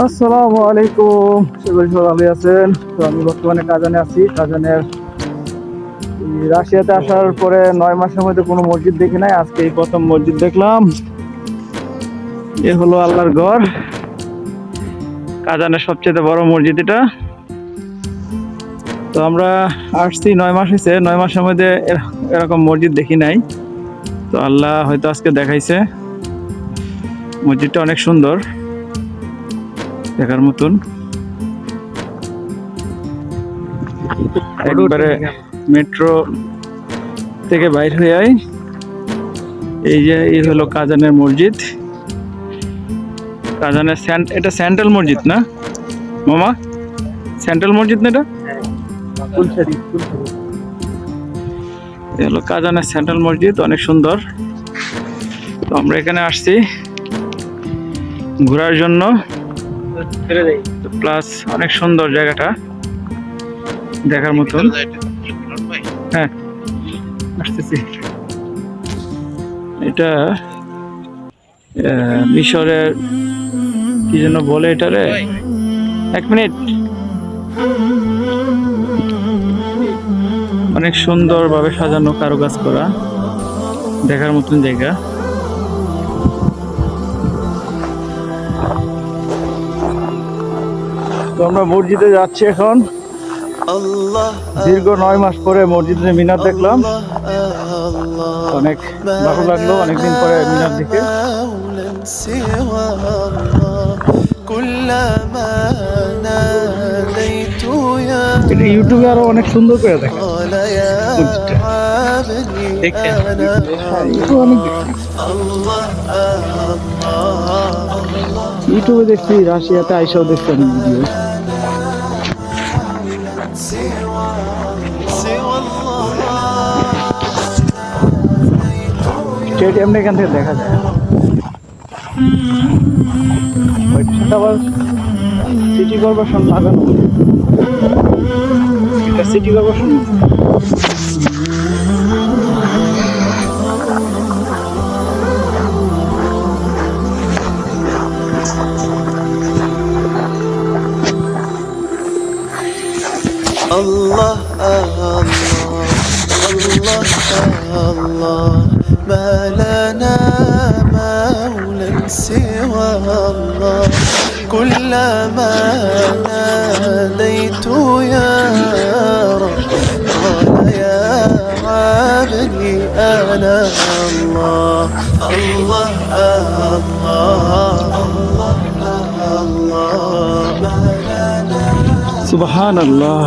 আসসালামু আলাইকুম, সবাই ভালো আছেন? তো আমি বর্তমানে কাজানে আছি। কাজানের রাশিয়াতে আসার পরে 9 মাসের মধ্যে কোনো মসজিদ দেখি নাই, আজকে এই প্রথম মসজিদ দেখলাম। এ হলো আল্লাহর ঘর, কাজানের সবচেয়ে বড় মসজিদ এটা। তো আমরা আসছি 9 মাস হয়েছে, 9 মাসের মধ্যে এরকম মসজিদ দেখি নাই। তো আল্লাহ হয়তো আজকে দেখাইছে। মসজিদটা অনেক সুন্দর, দেখার মতন। একবারে মেট্রো থেকে বাইর হয়ে আই, এই হলো কাজানের মসজিদ। কাজানের এটা সেন্ট্রাল মসজিদ না মামা? সেন্ট্রাল মসজিদ না এটা? হলো কাজানের সেন্ট্রাল মসজিদ, অনেক সুন্দর। তো আমরা এখানে আসছি ঘোরার জন্য, প্লাস অনেক সুন্দর জায়গাটা দেখার মতন। হ্যাঁ, আসতেছি। এটা মিশরের কি যেন বলে এটারে, 1 মিনিট। অনেক সুন্দর ভাবে সাজানো, কারুকাজ করা, দেখার মতন জায়গা। তো আমরা মসজিদে যাচ্ছি এখন। দীর্ঘ 9 মাস পরে মসজিদে মিনার দেখলাম, অনেক ভালো লাগলো অনেকদিন পরে মিনার দেখে। এটা ইউটিউবে আরো অনেক সুন্দর করে দেখে, ইউটিউবে দেখছি, রাশিয়াতে আইসাও দেখছি অনেক ভিডিও। স্টেডিয়ামটা এখান থেকে দেখা যায়। আবার সিটি কর্পোরেশন লাগানো, এটা সিটি কর্পোরেশন। الله الله الله الله ما لنا مولى سوى الله كلما ناديت يا رب قال يا عبدي أنا الله الله الله الله ما لنا সুবহানাল্লাহ।